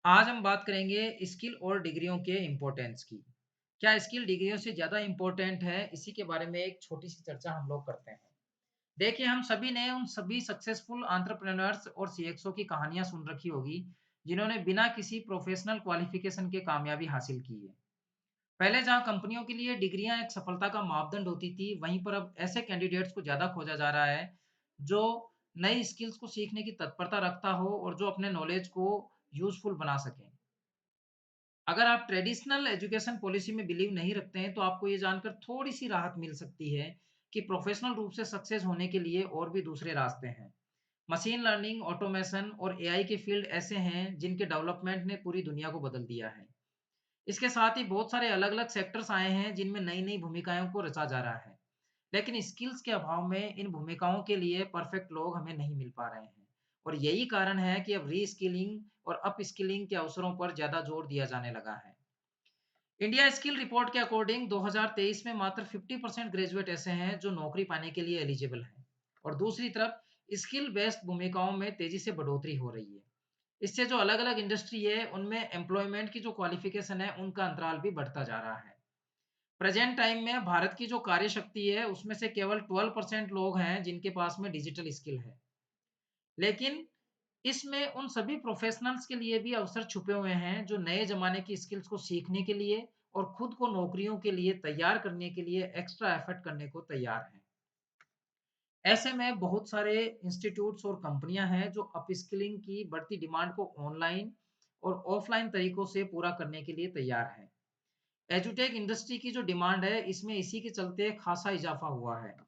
आज हम बात करेंगे स्किल और डिग्रियों के इम्पोर्टेंस की। क्या स्किल डिग्रियों से ज़्यादा इम्पोर्टेंट है? इसी के बारे में एक छोटी-सी चर्चा हम लोग करते हैं। देखिए, हम सभी ने उन सभी सक्सेसफुल एंटरप्रेन्योर्स और सीएक्सओ की कहानियाँ सुन रखी होगी, जिन्होंने बिना किसी प्रोफेशनल क्वालिफ़िकेशन के कामयाबी हासिल की है। पहले जहाँ कंपनियों के लिए डिग्रियाँ एक सफलता का मापदंड होती थी, वहीं पर अब ऐसे कैंडिडेट्स को ज़्यादा खोजा जा रहा है, जो नई स्किल्स को सीखने की तत्परता रखता हो और जो अपने नॉलेज को यूज़फुल बना सकें। अगर आप ट्रेडिशनल एजुकेशन पॉलिसी में बिलीव नहीं रखते हैं, तो आपको ये जानकर थोड़ी-सी राहत मिल सकती है कि प्रोफेशनल रूप से सक्सेस होने के लिए और भी दूसरे रास्ते हैं। मशीन लर्निंग, ऑटोमेशन और एआई के फील्ड ऐसे हैं, जिनके डेवलपमेंट ने पूरी दुनिया को बदल दिया है। इसके साथ ही बहुत सारे अलग-अलग सेक्टर्स आए हैं, जिनमें नई-नई भूमिकाओं को रचा जा रहा है। लेकिन स्किल्स के अभाव में इन भूमिकाओं के लिए परफेक्ट लोग हमें नहीं मिल पा रहे हैं। और यही कारण है कि अब री-स्किलिंग और अप-स्किलिंग के अवसरों पर ज़्यादा जोर दिया जाने लगा है। इंडिया स्किल रिपोर्ट के अकॉर्डिंग 2023 में मात्र 50% ग्रेजुएट ऐसे हैं जो नौकरी पाने के लिए एलिजिबल हैं और दूसरी तरफ स्किल बेस्ड भूमिकाओं में तेजी से बढ़ोतरी हो रही है। इससे जो अलग-अलग इंडस्ट्री है उनमें एम्प्लॉयमेंट की जो क्वालिफिकेशन है उनका अंतराल भी बढ़ता जा रहा है। प्रेजेंट टाइम में भारत की जो कार्य शक्ति है उसमें से केवल 12% लोग हैं जिनके पास में डिजिटल स्किल है। लेकिन इसमें उन सभी प्रोफेशनल्स के लिए भी अवसर छुपे हुए हैं जो नए ज़माने की स्किल्स को सीखने के लिए और खुद को नौकरियों के लिए तैयार करने के लिए एक्स्ट्रा एफर्ट करने को तैयार हैं। ऐसे में बहुत सारे इंस्टीट्यूट्स और कंपनियां हैं जो अपस्किलिंग की बढ़ती डिमांड को ऑनलाइन और ऑफलाइन तरीकों से पूरा करने के लिए तैयार हैं। एजुटेक इंडस्ट्री की जो डिमांड है इसमें इसी के चलते खासा इजाफा हुआ है।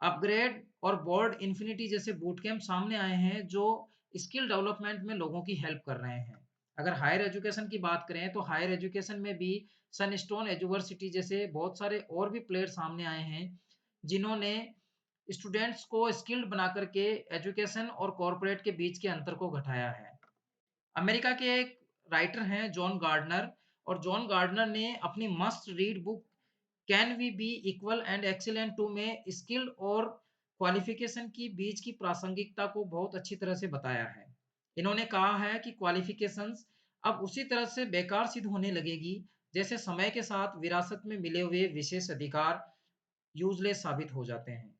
अपग्रेड और बोर्ड इन्फिनिटी जैसे बूट कैंप सामने आए हैं जो स्किल डेवलपमेंट में लोगों की हेल्प कर रहे हैं। अगर हायर एजुकेशन की बात करें तो हायर एजुकेशन में भी सनस्टोन यूनिवर्सिटी जैसे बहुत सारे और भी प्लेयर सामने आए हैं जिन्होंने स्टूडेंट्स को स्किल्ड बना करके एजुकेशन और कॉरपोरेट के बीच के अंतर को घटाया है। अमेरिका के एक राइटर हैं जॉन गार्डनर और जॉन गार्डनर ने अपनी must read book can we be equal and excellent too में स्किल और क्वालिफिकेशन की बीच की प्रासंगिकता को बहुत अच्छी तरह से बताया है। इन्होंने कहा है कि क्वालिफिकेशंस अब उसी तरह से बेकार सिद्ध होने लगेगी जैसे समय के साथ विरासत में मिले हुए विशेष अधिकार यूजलेस साबित हो जाते हैं।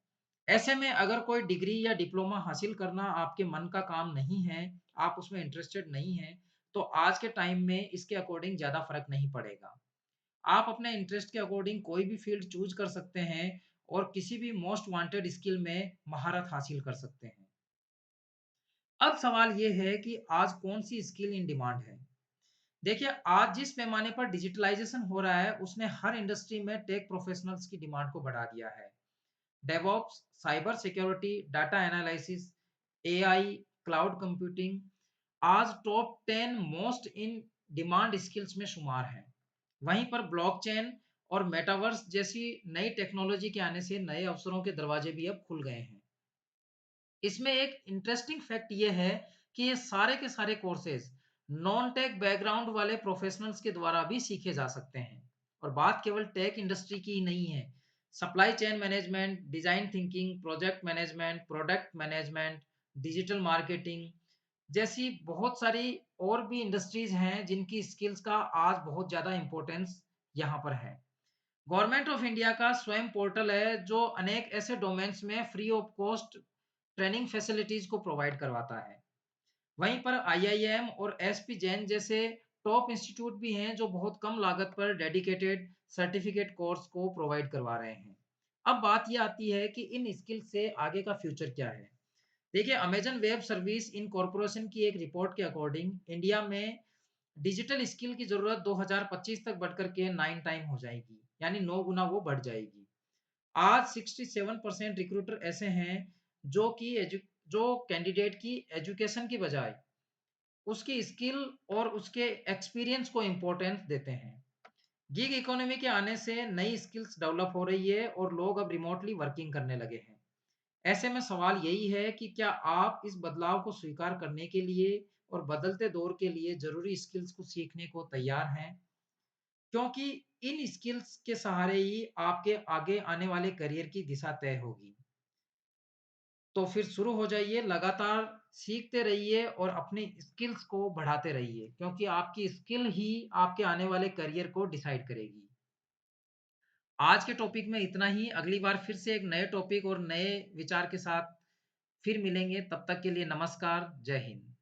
ऐसे में अगर कोई डिग्री या डिप्लोमा हासिल करना आपके मन का काम नहीं है, आप उसमें इंटरेस्टेड नहीं हैं, तो आज के टाइम में इसके अकॉर्डिंग ज़्यादा फ़र्क नहीं पड़ेगा। आप अपने इंटरेस्ट के अकॉर्डिंग कोई भी फ़ील्ड चूज़ कर सकते हैं और किसी भी मोस्ट वांटेड स्किल में महारत हासिल कर सकते हैं। अब सवाल ये है कि आज कौन-सी स्किल इन डिमांड है? देखिए, आज जिस पैमाने पर डिजिटलाइज़ेशन हो रहा है, उसने हर इंडस्ट्री में टेक प्रोफ़ेशनल्स की डिमांड को बढ़ा दिया है। DevOps, cyber security, data analysis, AI, cloud computing आज top 10 most in demand skills में शुमार हैं। वहीं पर ब्लॉकचेन और मेटावर्स जैसी नई टेक्नोलॉजी के आने से नए अवसरों के दरवाजे भी अब खुल गए हैं। इसमें एक इंटरेस्टिंग फैक्ट ये है कि ये सारे के सारे कोर्सेज नॉन टेक बैकग्राउंड वाले प्रोफेशनल्स के द्वारा भी सीखे जा सकते हैं। और बात केवल टेक इंडस्ट्री की ही नहीं है। Supply chain management, design thinking, project management, product management, digital marketing जैसी बहुत सारी और भी इंडस्ट्रीज हैं जिनकी स्किल्स का आज बहुत ज़्यादा इम्पोर्टेंस यहाँ पर है। गवर्नमेंट ऑफ इंडिया का स्वयं पोर्टल है जो अनेक ऐसे डोमेन्स में free of cost training facilities को प्रोवाइड करवाता है। वहीं पर आईआईएम और एसपी जैन जैसे टॉप इंस्टीट्यूट भी हैं जो बहुत कम लागत पर डेडिकेटेड सर्टिफिकेट कोर्स को प्रोवाइड करवा रहे हैं। अब बात ये आती है कि इन स्किल से आगे का फ्यूचर क्या है। देखिए, Amazon web service in corporation की एक रिपोर्ट के अकॉर्डिंग इंडिया में डिजिटल स्किल की ज़रूरत 2025 तक बढ़कर के 9 टाइम हो जाएगी, यानी 9 गुना वो बढ़ जाएगी। आज 67% रिक्रूटर ऐसे हैं जो कि जो कैंडिडेट की एजुकेशन की बजाय उसकी स्किल और उसके एक्सपीरियंस को इम्पोर्टेंस देते हैं। गिग इकोनॉमी के आने से नई स्किल्स डेवलप हो रही है और लोग अब रिमोटली वर्किंग करने लगे हैं। ऐसे में सवाल यही है कि क्या आप इस बदलाव को स्वीकार करने के लिए और बदलते दौर के लिए ज़रूरी स्किल्स को सीखने को तैयार हैं? क्योंकि इन स्किल्स के सहारे ही आपके आगे आने वाले करियर की दिशा तय होगी। तो फिर शुरू हो जाइए लगातार सीखते रहिए और अपनी स्किल्स को बढ़ाते रहिए क्योंकि आपकी स्किल ही आपके आने वाले करियर को डिसाइड करेगी। आज के टॉपिक में इतना ही, अगली बार फिर से एक नए टॉपिक और नए विचार के साथ फिर मिलेंगे, तब तक के लिए नमस्कार, जय हिंद।